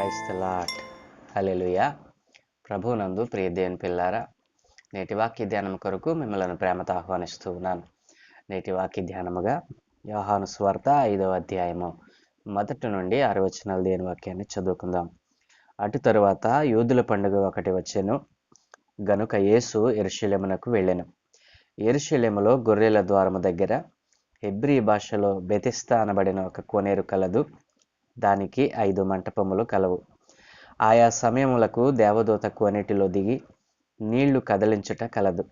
Praise the lord. హల్లెలూయా. ప్రభువునందు ప్రియ దేవుని పిల్లారా, నేటి వాక్య ధ్యానం కొరకు మిమ్మల్ని ప్రేమతో ఆహ్వానిస్తూ ఉన్నాను. నేటి వాక్య ధ్యానముగా యోహాను సువార్త 5వ అధ్యాయము 1 నుండి 6 వచనాల దేవుని వాక్యాన్ని చదువుకుందాం. అటు తరువాత యూదుల పండుగ ఒకటి వచ్చెను. గనుక యేసు యెరూషలేమునకు వెళ్ళెను. యెరూషలేములో గొర్రెల ద్వారము దగ్గర హెబ్రీ భాషలో బెతెస్దా అనబడిన ఒక కోనేరు కలదు. దానికి 5 మంటపములు కలవు. ఆయా సమయములకు దేవదూత కోనేటిలో దిగి నీళ్లు కదిలించుట కలదు.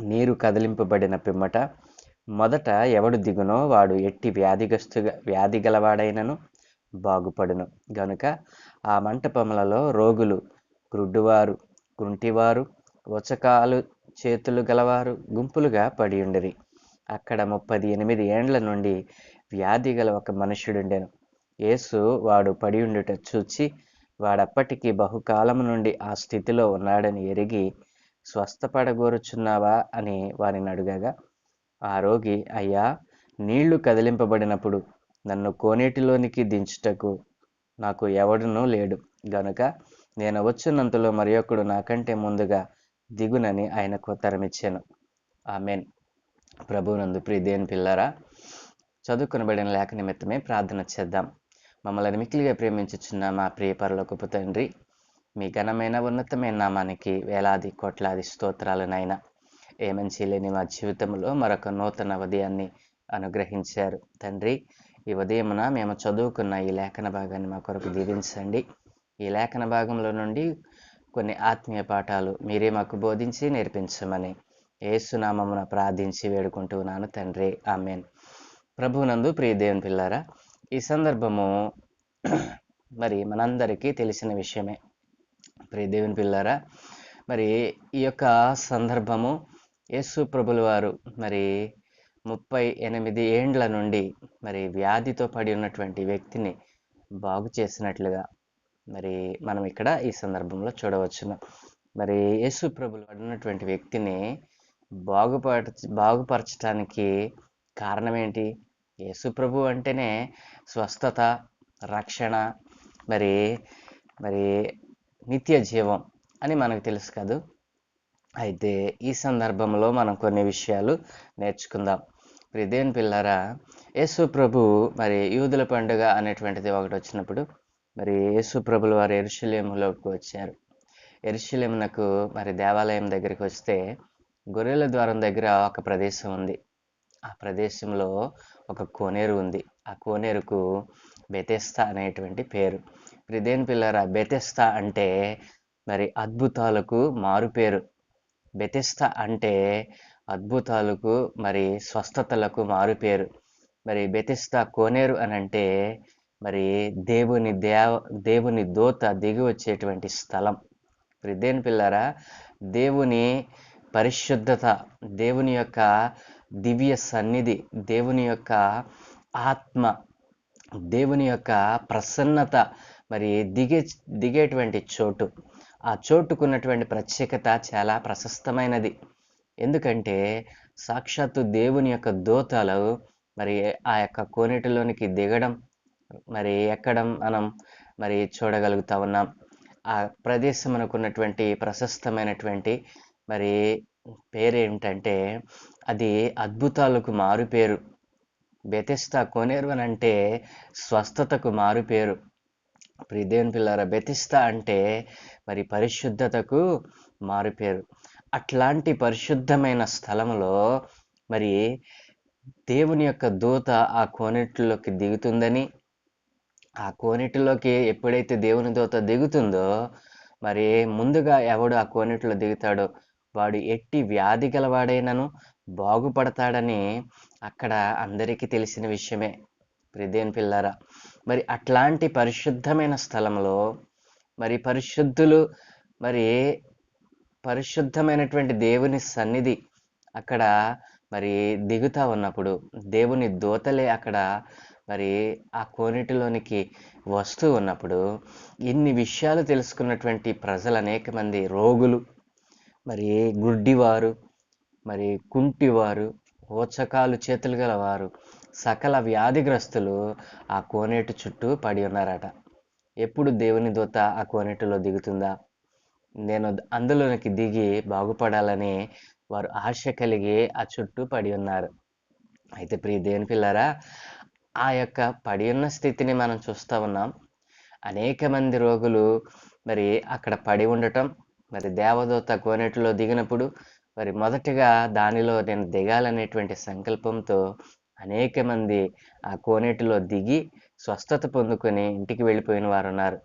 నీరు కదిలింపబడిన పిమ్మట మొదట ఎవడు దిగునో వాడు ఎట్టి వ్యాధి గలవాడైనను బాగుపడును. గనుక ఆ మంటపములలో రోగులు, గ్రుడ్డివారు, కుంటివారు, ఉచకాలు చేతులు గలవారు గుంపులుగా పడియుండిరి. అక్కడ 38 ఏండ్ల నుండి వ్యాధి గల ఒక మనుష్యుడుండెను. యేసు వాడు పడియుండుట చూచి వాడప్పటికి బహుకాలము నుండి ఆ స్థితిలో ఉన్నాడని ఎరిగి, స్వస్థపడగోరుచున్నావా అని వారిని అడుగగా, ఆ రోగి, అయ్యా, నీళ్లు కదిలింపబడినప్పుడు నన్ను కోనేటిలోనికి దించుటకు నాకు ఎవడునూ లేడు. గనుక నేను వచ్చినంతలో మరియొకడు నాకంటే ముందుగా దిగునని ఆయనకు ఉత్తరమిచ్చాను. ఆమెన్. ప్రభువునందు ప్రియ దేవుని పిల్లారా, చదువుకొనబడిన లేఖ నిమిత్తమే ప్రార్థన చేద్దాం. మమ్మల్ని మిక్కిలిగా ప్రేమించుచున్న మా ప్రియ పరలోకపు తండ్రి, మీ ఘనమైన ఉన్నతమైన నామానికి వేలాది కోట్లాది స్తోత్రాలనైనా. ఏమంచి లేని మా జీవితంలో మరొక నూతన ఉదయాన్ని అనుగ్రహించారు తండ్రి. ఈ ఉదయమున మేము చదువుకున్న ఈ లేఖన భాగాన్ని మా కొరకు దీవించండి. ఈ లేఖన భాగంలో నుండి కొన్ని ఆత్మీయ పాఠాలు మీరే మాకు బోధించి నేర్పించమని యేసునామమున ప్రార్థించి వేడుకుంటున్నాను తండ్రి. ఆమెన్. ప్రభువునందు ప్రియ దేవుని పిల్లారా, ఈ సందర్భము మరి మనందరికీ తెలిసిన విషయమే. ప్రియ దేవుని పిల్లారా, మరి ఈ యొక్క సందర్భము యేసు ప్రభుల వారు మరి 38 ఏండ్ల నుండి మరి వ్యాధితో పడి ఉన్నటువంటి వ్యక్తిని బాగు చేసినట్లుగా మరి మనం ఇక్కడ ఈ సందర్భంలో చూడవచ్చును. మరి యేసు ప్రభులు పడినటువంటి వ్యక్తిని బాగుపరచడానికి కారణం ఏంటి? యేసు ప్రభు అంటేనే స్వస్థత, రక్షణ, మరి మరి నిత్య జీవం అని మనకు తెలుసు కాదు. అయితే ఈ సందర్భంలో మనం కొన్ని విషయాలు నేర్చుకుందాం. ప్రియ దేవుని పిల్లారా, యేసు ప్రభు మరి యూదుల పండుగ అనేటువంటిది ఒకటి వచ్చినప్పుడు మరి యేసు ప్రభుల వారు యెరూషలేములోకి వచ్చారు. యెరూషలేమునకు మరి దేవాలయం దగ్గరికి వస్తే గొర్రెల ద్వారం దగ్గర ఒక ప్రదేశం ఉంది. ఆ ప్రదేశంలో ఒక కోనేరు ఉంది. ఆ కోనేరుకు బెతెస్దా అనేటువంటి పేరు. ప్రియ దేవుని పిల్లారా, బెతెస్దా అంటే మరి అద్భుతాలకు మారు పేరు. బెతెస్దా అంటే అద్భుతాలకు మరి స్వస్థతలకు మారు పేరు. మరి బెతెస్దా కోనేరు అని అంటే మరి దేవుని దూత దిగి వచ్చేటువంటి స్థలం. ప్రియ దేవుని పిల్లారా, దేవుని పరిశుద్ధత, దేవుని యొక్క దివ్య సన్నిధి, దేవుని యొక్క ఆత్మ, దేవుని యొక్క ప్రసన్నత మరి దిగేటువంటి చోటు. ఆ చోటుకున్నటువంటి ప్రత్యేకత చాలా ప్రశస్తమైనది. ఎందుకంటే సాక్షాత్తు దేవుని యొక్క దూతలు మరి ఆ యొక్క కోనేటిలోనికి దిగడం మరి ఎక్కడం మనం మరి చూడగలుగుతా ఉన్నాం. ఆ ప్రదేశం అనుకున్నటువంటి ప్రశస్తమైనటువంటి మరి పేరేంటంటే అది అద్భుతాలకు మారు పేరు. బెతెస్దా కోనేరు అని అంటే స్వస్థతకు మారు పేరు. ప్రియ దేవుని పిల్లారా, బెతెస్దా అంటే మరి పరిశుద్ధతకు మారు పేరు. అట్లాంటి పరిశుద్ధమైన స్థలంలో మరి దేవుని యొక్క దూత ఆ కోనేటిలోకి దిగుతుందని, ఆ కోనేటిలోకి ఎప్పుడైతే దేవుని దూత దిగుతుందో మరి ముందుగా ఎవడు ఆ కోనేటిలో దిగుతాడో వాడు ఎట్టి వ్యాధి గలవాడైనను బాగుపడతాడని అక్కడ అందరికీ తెలిసిన విషయమే. ప్రియ దేవుని పిల్లారా, మరి అట్లాంటి పరిశుద్ధమైన స్థలంలో మరి పరిశుద్ధమైనటువంటి దేవుని సన్నిధి అక్కడ మరి దిగుతా ఉన్నప్పుడు దేవుని దూతలే అక్కడ మరి ఆ కోనేటిలోనికి వస్తూ ఉన్నప్పుడు ఇన్ని విషయాలు తెలుసుకున్నటువంటి ప్రజలు అనేక మంది, రోగులు, మరి గుడ్డివారు, మరి కుంటివారు, ఊచకాలు చేతులు గలవారు, సకల వ్యాధిగ్రస్తులు ఆ కోనేటి చుట్టూ పడి ఉన్నారట. ఎప్పుడు దేవుని దూత ఆ కోనేటిలో దిగుతుందా, నేను అందులోనికి దిగి బాగుపడాలని వారు ఆశ కలిగి ఆ చుట్టూ పడి ఉన్నారు. అయితే ప్రియ దేవుని పిల్లారా, ఆ యొక్క పడి ఉన్న స్థితిని మనం చూస్తూ ఉన్నాం. అనేక మంది రోగులు మరి అక్కడ పడి ఉండటం, మరి దేవదూత కోనేటిలో దిగినప్పుడు మరి మొదటిగా దానిలో నేను దిగాలనేటువంటి సంకల్పంతో అనేక మంది ఆ కోనేటిలో దిగి స్వస్థత పొందుకొని ఇంటికి వెళ్ళిపోయిన వారు ఉన్నారు.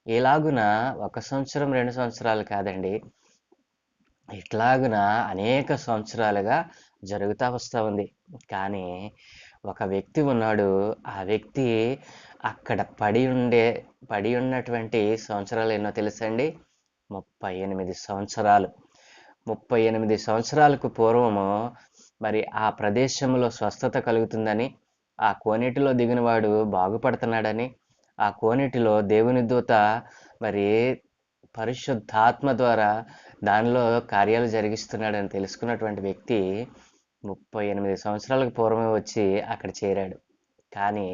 ఇలాగున 1 సంవత్సరం 2 సంవత్సరాలు కాదండి, ఇట్లాగున అనేక సంవత్సరాలుగా జరుగుతూ వస్తూ ఉంది. కానీ ఒక వ్యక్తి ఉన్నాడు. ఆ వ్యక్తి అక్కడ పడి ఉన్నటువంటి సంవత్సరాలు ఎన్నో తెలుసండి? 38 సంవత్సరాలు. 38 సంవత్సరాలకు పూర్వము మరి ఆ ప్రదేశంలో స్వస్థత కలుగుతుందని, ఆ కోనేటిలో దిగినవాడు బాగుపడుతున్నాడని, ఆ కోనేటిలో దేవుని దూత మరి పరిశుద్ధాత్మ ద్వారా దానిలో కార్యాలు జరిగిస్తున్నాడని తెలుసుకున్నటువంటి వ్యక్తి 38 సంవత్సరాలకు పూర్వమే వచ్చి అక్కడ చేరాడు. కానీ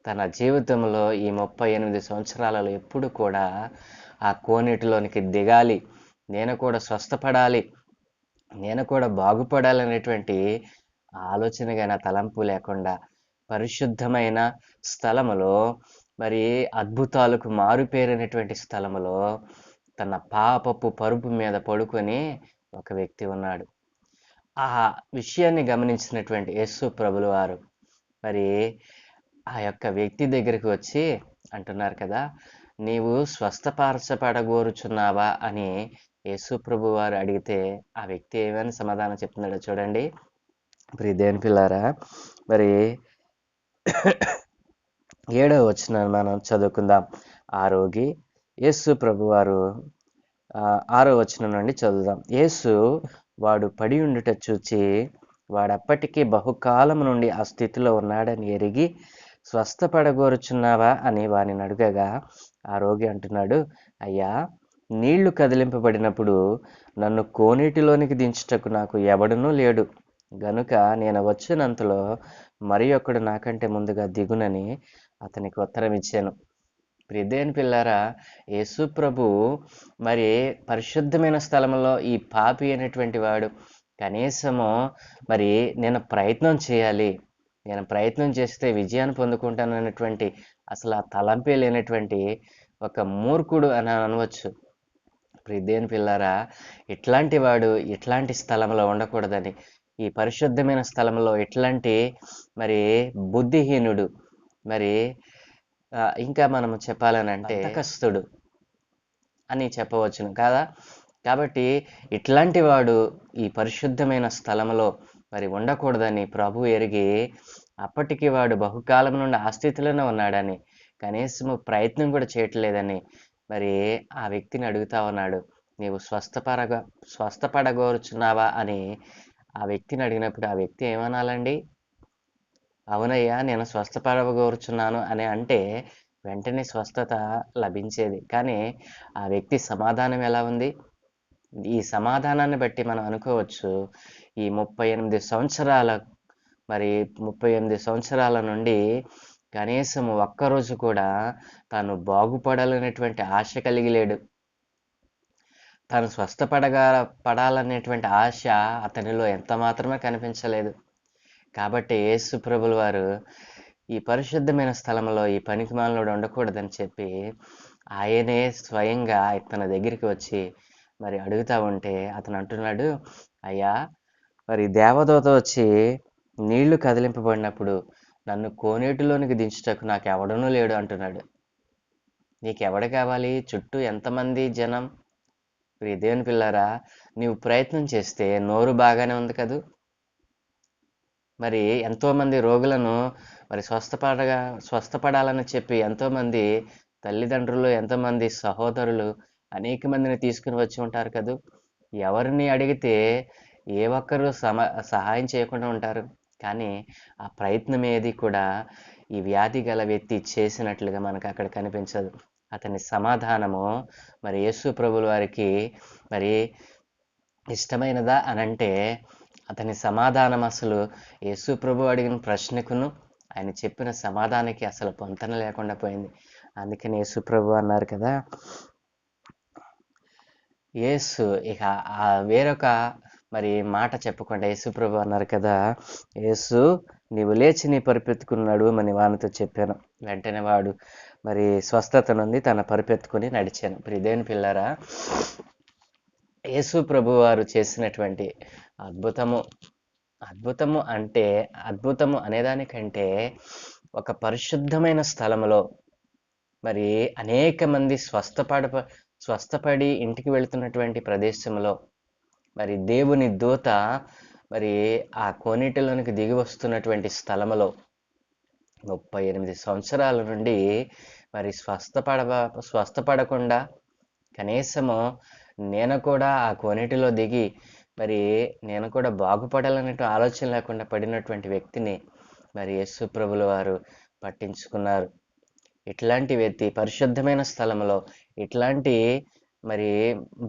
తన జీవితంలో ఈ 38 సంవత్సరాలలో ఎప్పుడు కూడా ఆ కోనేటిలోనికి దిగాలి, నేను కూడా స్వస్థపడాలి, నేను కూడా బాగుపడాలనేటువంటి ఆలోచన గాని, తలంపు లేకుండా పరిశుద్ధమైన స్థలములో మరి అద్భుతాలకు మారుపేరైనటువంటి స్థలములో తన పాపపు పరుపు మీద పడుకొని ఒక వ్యక్తి ఉన్నాడు. ఆ విషయాన్ని గమనించినటువంటి యేసు ప్రభులు వారు మరి ఆ యొక్క వ్యక్తి దగ్గరికి వచ్చి అంటున్నారు కదా, నీవు స్వస్థపరచబడగోరుచున్నావా అని యేసు ప్రభు వారు అడిగితే ఆ వ్యక్తి ఏమని సమాధానం చెప్తున్నాడో చూడండి. ప్రియ దేవుని పిల్లారా, మరి 7వ వచనాన్ని మనం చదువుకుందాం. ఆ రోగి యేసు ప్రభు వారు 6వ వచనం నుండి చదువుదాం. యేసు వాడు పడి ఉండుట చూచి వాడప్పటికీ బహుకాలం నుండి ఆ స్థితిలో ఉన్నాడని ఎరిగి స్వస్థపడగోరుచున్నావా అని వానిని అడుగగా ఆ రోగి అంటున్నాడు, అయ్యా, నీళ్లు కదిలింపబడినప్పుడు నన్ను కోనేటిలోనికి దించుటకు నాకు ఎవడునూ లేడు గనుక నేను వచ్చినంతలో మరి ఒకడు నాకంటే ముందుగా దిగునని అతనికి ఉత్తరం ఇచ్చాను. ప్రియదేని పిల్లారా, యేసు ప్రభు మరి పరిశుద్ధమైన స్థలంలో ఈ పాపి అయినటువంటి వాడు కనీసము మరి నేను ప్రయత్నం చేయాలి, నేను ప్రయత్నం చేస్తే విజయాన్ని పొందుకుంటాను అనేటువంటి అసలు ఆ తలంపే లేనటువంటి ఒక మూర్ఖుడు అని అనవచ్చు. ప్రియదేని పిల్లారా, ఇట్లాంటి వాడు ఇట్లాంటి స్థలంలో ఉండకూడదని, ఈ పరిశుద్ధమైన స్థలంలో ఇట్లాంటి మరి బుద్ధిహీనుడు, మరి ఇంకా మనము చెప్పాలనంటే బద్ధకస్తుడు అని చెప్పవచ్చును కాదా. కాబట్టి ఇట్లాంటి వాడు ఈ పరిశుద్ధమైన స్థలంలో మరి ఉండకూడదని ప్రభు ఎరిగి అప్పటికి వాడు బహుకాలం నుండి ఆ స్థితిలోనే ఉన్నాడని, కనీసము ప్రయత్నం కూడా చేయట్లేదని మరి ఆ వ్యక్తిని అడుగుతా ఉన్నాడు, నీవు స్వస్థపడగోరుచున్నావా అని ఆ వ్యక్తిని అడిగినప్పుడు ఆ వ్యక్తి ఏమనాలండి? అవునయ్యా, నేను స్వస్థపడగోరుచున్నాను అని అంటే వెంటనే స్వస్థత లభించేది. కానీ ఆ వ్యక్తి సమాధానం ఎలా ఉంది? ఈ సమాధానాన్ని బట్టి మనం అనుకోవచ్చు, ఈ 38 సంవత్సరాల మరి 38 సంవత్సరాల నుండి కనీసం ఒక్కరోజు కూడా తాను బాగుపడాలనేటువంటి ఆశ కలిగి లేడు. తాను పడాలనేటువంటి ఆశ అతనిలో ఎంత మాత్రమే కనిపించలేదు. కాబట్టి యేసు ప్రభుల వారు ఈ పరిశుద్ధమైన స్థలంలో ఈ పనికిమాలినోడు ఉండకూడదని చెప్పి ఆయనే స్వయంగా తన దగ్గరికి వచ్చి మరి అడుగుతా ఉంటే అతను అంటున్నాడు, అయ్యా, మరి దేవదూత వచ్చి నీళ్లు కదిలింపబడినప్పుడు నన్ను కోనేటిలోనికి దించుటకు నాకు ఎవడనూ లేడు అంటున్నాడు. నీకెవడు కావాలి? చుట్టూ ఎంతమంది జనం? ప్రియ దేవుని పిల్లారా, నీవు ప్రయత్నం చేస్తే నోరు బాగానే ఉంది కదూ. మరి ఎంతోమంది రోగులను మరి స్వస్థపడాలని చెప్పి ఎంతోమంది తల్లిదండ్రులు, ఎంతోమంది సహోదరులు అనేక మందిని తీసుకుని వచ్చి ఉంటారు కదూ. ఎవరిని అడిగితే ఏ ఒక్కరు సహాయం చేయకుండా ఉంటారు. కానీ ఆ ప్రయత్నం ఏది కూడా ఈ వ్యాధి గల వ్యక్తి చేసినట్లుగా మనకు అక్కడ కనిపించదు. అతని సమాధానము మరి యేసు ప్రభుల వారికి మరి ఇష్టమైనదా అనంటే అతని సమాధానం అసలు యేసు ప్రభు అడిగిన ప్రశ్నకును ఆయన చెప్పిన సమాధానానికి అసలు పొంతన లేకుండా పోయింది. అందుకని యేసు ప్రభు అన్నారు కదా, యేసు ఇక వేరొక మరి మాట చెప్పకుండా యేసు ప్రభు అన్నారు కదా, యేసు నీవు లేచి నీ పరిపెత్తుకున్నాడు అని వానితో చెప్పాను. వెంటనే వాడు మరి స్వస్థత నుండి తన పరిపెత్తుకుని నడిచాను. ప్రియదేవుని పిల్లారా, యేసు ప్రభు వారు చేసినటువంటి అద్భుతము, అంటే అద్భుతము అనేదానికంటే ఒక పరిశుద్ధమైన స్థలములో మరి అనేక మంది స్వస్థపడి ఇంటికి వెళుతున్నటువంటి ప్రదేశంలో మరి దేవుని దూత మరి ఆ కోనేటిలోనికి దిగి వస్తున్నటువంటి స్థలములో 38 సంవత్సరాల నుండి మరి స్వస్థపడకుండా కనీసము నేను కూడా ఆ కోనేటిలో దిగి మరి నేను కూడా బాగుపడాలన్నట్టు ఆలోచన లేకుండా పడినటువంటి వ్యక్తిని మరి యేసు ప్రభుల వారు పట్టించుకున్నారు. ఇట్లాంటి వ్యక్తి పరిశుద్ధమైన స్థలంలో ఇట్లాంటి మరి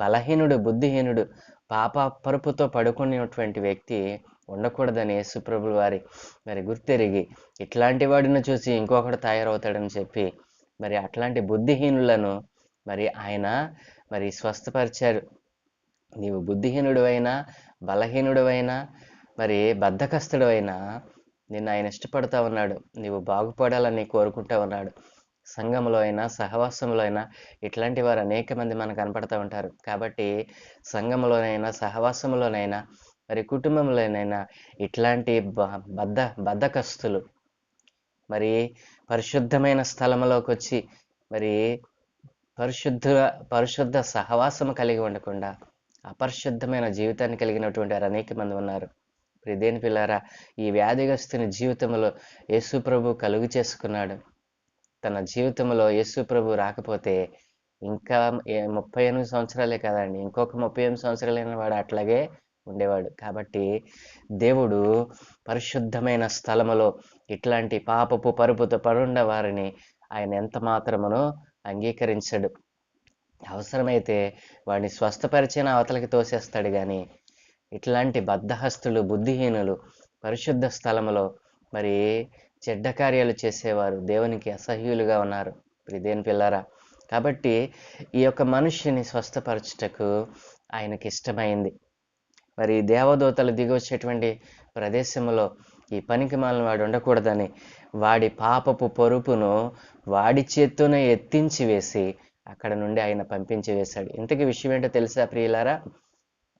బలహీనుడు, బుద్ధిహీనుడు, పాప పరుపుతో పడుకునేటువంటి వ్యక్తి ఉండకూడదని యేసుప్రభుల వారి మరి గుర్తెరిగి ఇట్లాంటి వాడిని చూసి ఇంకొకడు తయారవుతాడని చెప్పి మరి అట్లాంటి బుద్ధిహీనులను మరి ఆయన మరి స్వస్థపరిచారు. నీవు బుద్ధిహీనుడు అయినా, బలహీనుడు అయినా, మరి బద్ధకస్తుడు అయినా నిన్ను ఆయన ఇష్టపడతా ఉన్నాడు. నీవు బాగుపడాలని కోరుకుంటా ఉన్నాడు. సంఘంలో అయినా, సహవాసంలో అయినా ఇట్లాంటి వారు అనేక మంది మనకు కనపడతా ఉంటారు. కాబట్టి సంఘంలోనైనా, సహవాసంలోనైనా, మరి కుటుంబంలోనైనా ఇట్లాంటి బద్ధకస్తులు మరి పరిశుద్ధమైన స్థలంలోకి వచ్చి మరి పరిశుద్ధ సహవాసము కలిగి ఉండకుండా అపరిశుద్ధమైన జీవితాన్ని కలిగినటువంటి వారు అనేక మంది ఉన్నారు. దేని పిల్లారా, ఈ వ్యాధిగ్రస్తుని జీవితంలో యేసు ప్రభు కలుగు చేసుకున్నాడు. తన జీవితంలో యేసు ప్రభు రాకపోతే ఇంకా 38 సంవత్సరాలే కదండి, ఇంకొక 38 సంవత్సరాలైన వాడు అట్లాగే ఉండేవాడు. కాబట్టి దేవుడు పరిశుద్ధమైన స్థలములో ఇట్లాంటి పాపపు పరుపుతో పరుండ వారిని ఆయన ఎంత మాత్రమునో అంగీకరించడు. అవసరమైతే వాడిని స్వస్థపరిచిన అవతలకి తోసేస్తాడు. కానీ ఇట్లాంటి బద్ధహస్తులు, బుద్ధిహీనులు పరిశుద్ధ స్థలములో మరి చెడ్డ కార్యాలు చేసేవారు దేవునికి అసహ్యులుగా ఉన్నారు. దేని పిల్లారా, కాబట్టి ఈ యొక్క మనుష్యుని స్వస్థపరచుటకు ఆయనకి ఇష్టమైంది. మరి దేవదూతలు దిగి వచ్చేటువంటి ప్రదేశంలో ఈ పనికి మాలిన వాడు ఉండకూడదని వాడి పాపపు పొరుపును వాడి చేత్తోనే ఎత్తించి వేసి అక్కడ నుండి ఆయన పంపించి వేశాడు. ఇంతకీ విషయం ఏంటో తెలుసా ప్రియులారా?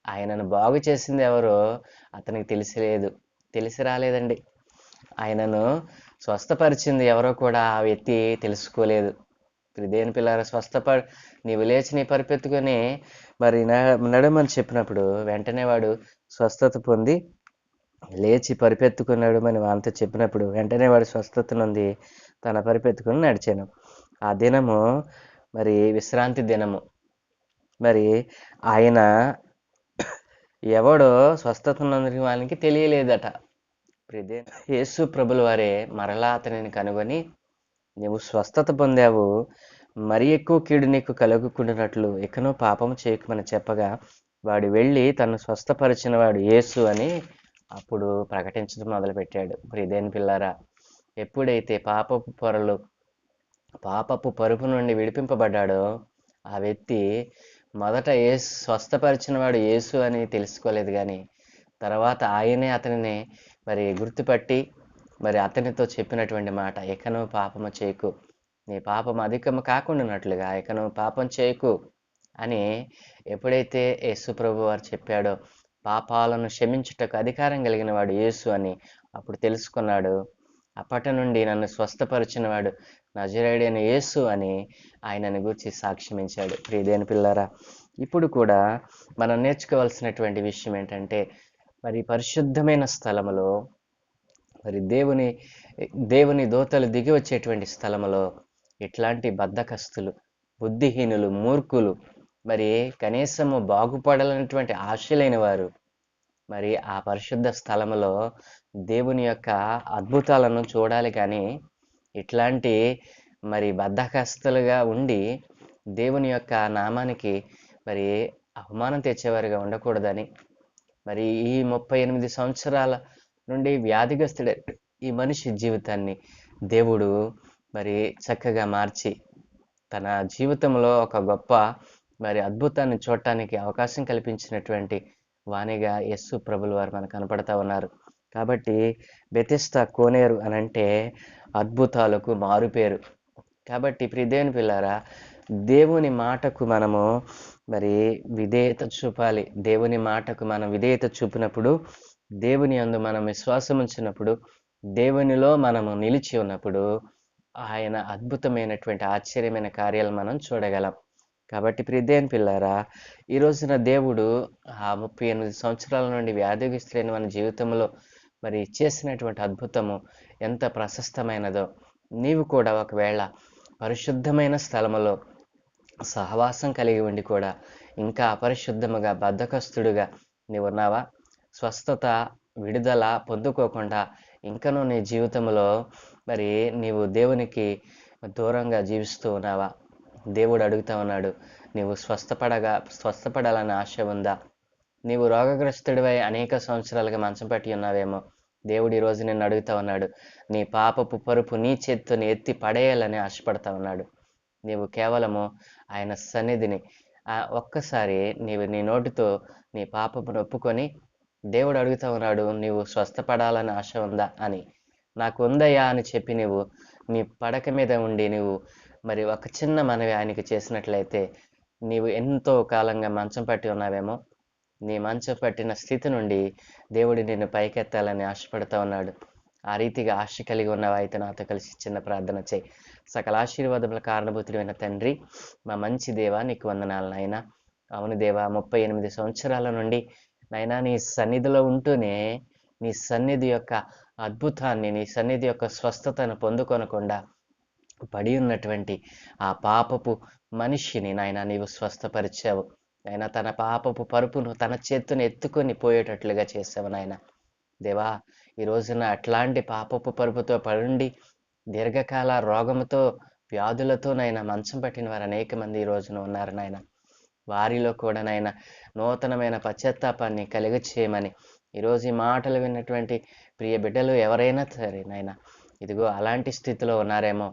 ఆయనను బాగు చేసింది ఎవరో అతనికి తెలిసి రాలేదండి. ఆయనను స్వస్థపరిచింది ఎవరో కూడా ఆ వ్యక్తి తెలుసుకోలేదు. దేని పిల్లారా, నీవు లేచి నీ పరిపెత్తుకొని మరి నడమని చెప్పినప్పుడు వెంటనే వాడు స్వస్థత పొంది లేచి పరిపెత్తుకున్నాడు అని వానితో చెప్పినప్పుడు వెంటనే వాడు స్వస్థత నుండి తన పరిపెత్తుకుని నడిచాను. ఆ దినము మరి విశ్రాంతి దినము. మరి ఆయన ఎవడో స్వస్థత నొందిన వాళ్ళకి తెలియలేదట. యేసు ప్రభుల వారే మరలా అతనిని కనుగొని, నీవు స్వస్థత పొందావు, మరి ఎక్కువ కీడు నీకు కలుగుకుంటున్నట్లు ఇకను పాపము చేయకమని చెప్పగా వాడు వెళ్ళి తను స్వస్థపరిచిన వాడు యేసు అని అప్పుడు ప్రకటించడం మొదలుపెట్టాడు. దేని పిల్లారా, ఎప్పుడైతే పాపపు పరుపు నుండి విడిపింపబడ్డాడో ఆ వ్యక్తి మొదట స్వస్థపరిచిన వాడు యేసు అని తెలుసుకోలేదు. కానీ తర్వాత ఆయనే అతనిని మరి గుర్తుపట్టి మరి అతనితో చెప్పినటువంటి మాట, ఇకను పాపము చేయకు, నీ పాపం అధికము కాకుండానట్లుగా ఇకను పాపం చేయకు అని ఎప్పుడైతే యేసు ప్రభు వారు చెప్పాడో పాపాలను క్షమించుటకు అధికారం కలిగిన వాడు యేసు అని అప్పుడు తెలుసుకున్నాడు. అప్పటి నుండి నన్ను స్వస్థపరిచిన వాడు నజరేయుడైన యేసు అని ఆయనను గురించి సాక్ష్యమించాడు. ప్రియదేని పిల్లారా, ఇప్పుడు కూడా మనం నేర్చుకోవాల్సినటువంటి విషయం ఏంటంటే మరి పరిశుద్ధమైన స్థలములో మరి దేవుని దూతలు దిగి వచ్చేటువంటి స్థలములో ఇట్లాంటి బద్ధకస్తులు, బుద్ధిహీనులు, మూర్ఖులు, మరి కనీసము బాగుపడాలనేటువంటి ఆశలైన వారు మరి ఆ పరిశుద్ధ స్థలములో దేవుని యొక్క అద్భుతాలను చూడాలి. కానీ ఇట్లాంటి మరి బద్ధకస్తులుగా ఉండి దేవుని యొక్క నామానికి మరి అవమానం తెచ్చేవారుగా ఉండకూడదని మరి ఈ 38 సంవత్సరాల నుండి వ్యాధిగ్రస్తుడే ఈ మనిషి జీవితాన్ని దేవుడు మరి చక్కగా మార్చి తన జీవితంలో ఒక గొప్ప మరి అద్భుతాన్ని చూడటానికి అవకాశం కల్పించినటువంటి వాణిగా యేసు ప్రభుల వారు మనకు కనపడతా ఉన్నారు. కాబట్టి బెతెస్దా కోనేరు అనంటే అద్భుతాలకు మారుపేరు. కాబట్టి ప్రియ దేవుని పిల్లారా, దేవుని మాటకు మనము మరి విధేయత చూపాలి. దేవుని మాటకు మనం విధేయత చూపినప్పుడు, దేవుని యందు మనం విశ్వాసం ఉంచినప్పుడు, దేవునిలో మనము నిలిచి ఉన్నప్పుడు ఆయన అద్భుతమైనటువంటి ఆశ్చర్యమైన కార్యాలు మనం చూడగలం. కాబట్టి ప్రియ దేవుని పిల్లారా, ఈ రోజున దేవుడు ఆ 38 సంవత్సరాల నుండి వ్యాధిగ్రస్తులైన మన జీవితంలో మరి చేసినటువంటి అద్భుతము ఎంత ప్రశస్తమైనదో, నీవు కూడా ఒకవేళ పరిశుద్ధమైన స్థలములో సహవాసం కలిగి ఉండి కూడా ఇంకా అపరిశుద్ధముగా బద్ధకస్తుడుగా నీవున్నావా? స్వస్థత, విడుదల పొందుకోకుండా ఇంకనూ నీ జీవితంలో మరి నీవు దేవునికి దూరంగా జీవిస్తూ ఉన్నావా? దేవుడు అడుగుతా ఉన్నాడు, నీవు స్వస్థపడాలని ఆశ ఉందా? నీవు రోగగ్రస్తుడివై అనేక సంవత్సరాలుగా మంచం పట్టి ఉన్నావేమో. దేవుడు ఈరోజు నిన్ను అడుగుతా ఉన్నాడు, నీ పాపపు పరుపు నీ చేత్తోని ఎత్తి పడేయాలని ఆశపడతా ఉన్నాడు. నీవు కేవలము ఆయన సన్నిధిని ఒక్కసారి నీవు నీ నోటితో నీ పాపమును ఒప్పుకొని, దేవుడు అడుగుతా ఉన్నాడు, నీవు స్వస్థపడాలని ఆశ ఉందా అని. నాకు ఉందయ్యా అని చెప్పి నీవు నీ పడక మీద ఉండి నీవు మరి ఒక చిన్న మనవి ఆయనకి చేసినట్లయితే, నీవు ఎంతో కాలంగా మంచం పట్టి ఉన్నావేమో, నీ మంచం పట్టిన స్థితి నుండి దేవుడు నిన్ను పైకెత్తాలని ఆశపడతా ఉన్నాడు. ఆ రీతిగా ఆశ కలిగి ఉన్నావా? అయితే నాతో కలిసి చిన్న ప్రార్థన చేయి. సకల ఆశీర్వాదముల కారణభూతుడైన తండ్రి, మా మంచి దేవా, నీకు వందనాలు నాయనా. అవును దేవా, 38 సంవత్సరాల నుండి నాయనా నీ సన్నిధిలో ఉంటూనే నీ సన్నిధి యొక్క అద్భుతాన్ని, నీ సన్నిధి యొక్క స్వస్థతను పొందుకొనకుండా పడి ఉన్నటువంటి ఆ పాపపు మనిషిని నాయన నీవు స్వస్థపరిచావు. నాయన తన పాపపు పరుపును తన చేత్తును ఎత్తుకొని పోయేటట్లుగా చేసావు నాయన. దేవా, ఈ రోజున అట్లాంటి పాపపు పరుపుతో పడుండి దీర్ఘకాల రోగముతో వ్యాధులతో నాయన మంచం పట్టిన వారు అనేక మంది ఈ రోజున ఉన్నారు నాయన. వారిలో కూడా నాయన నూతనమైన పశ్చాత్తాపాన్ని కలిగ చేయమని ఈరోజు ఈ మాటలు విన్నటువంటి ప్రియ బిడ్డలు ఎవరైనా సరే నాయన, ఇదిగో అలాంటి స్థితిలో ఉన్నారేమో,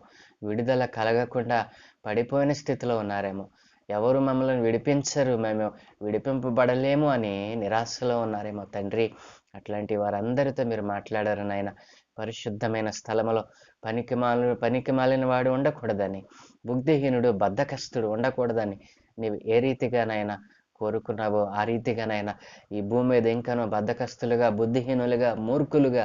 విడుదల కలగకుండా పడిపోయిన స్థితిలో ఉన్నారేమో, ఎవరు మమ్మల్ని విడిపించరు, మేము విడిపింపబడలేము అని నిరాశలో ఉన్నారేమో తండ్రి. అట్లాంటి వారందరితో మీరు మాట్లాడారు నాయన. పరిశుద్ధమైన స్థలములో పనికి మాలిన వాడు ఉండకూడదని, బుద్ధిహీనుడు బద్ధకస్తుడు ఉండకూడదని నీవు ఏ రీతిగానైనా కోరుకున్నావో ఆ రీతిగానైనా ఈ భూమి మీద ఇంకనూ బద్ధకస్తులుగా, బుద్ధిహీనులుగా, మూర్ఖులుగా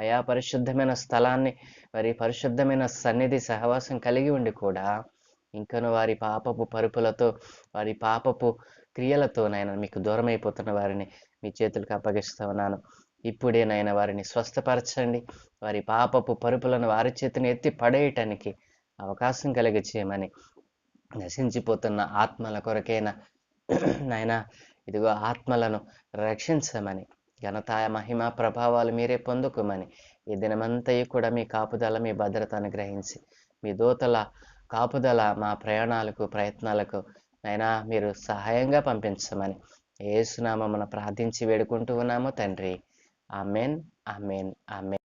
అయా పరిశుద్ధమైన స్థలాన్ని మరి పరిశుద్ధమైన సన్నిధి సహవాసం కలిగి ఉండి కూడా ఇంకను వారి పాపపు పరుపులతో, వారి పాపపు క్రియలతో నాయన మీకు దూరం అయిపోతున్న వారిని మీ చేతులకు అప్పగిస్తా ఉన్నాను. ఇప్పుడే నాయన వారిని స్వస్థపరచండి. వారి పాపపు పరుపులను వారి చేతిని ఎత్తి పడేయటానికి అవకాశం కలిగి చేయమని, నశించిపోతున్న ఆత్మల కొరకైన నాయన ఇదిగో ఆత్మలను రక్షించమని, ఘనత, మహిమ, ప్రభావాలు మీరే పొందుకోమని, ఈ దినమంతయు కూడా మీ కాపుదల, మీ భద్రత అనుగ్రహించి, మీ దూతల కాపుదల మా ప్రయాణాలకు, ప్రయత్నాలకు నైనా మీరు సహాయంగా పంపించమని యేసునామమున ప్రార్థించి వేడుకుంటూ ఉన్నాము తండ్రి. Amen, amen, amen.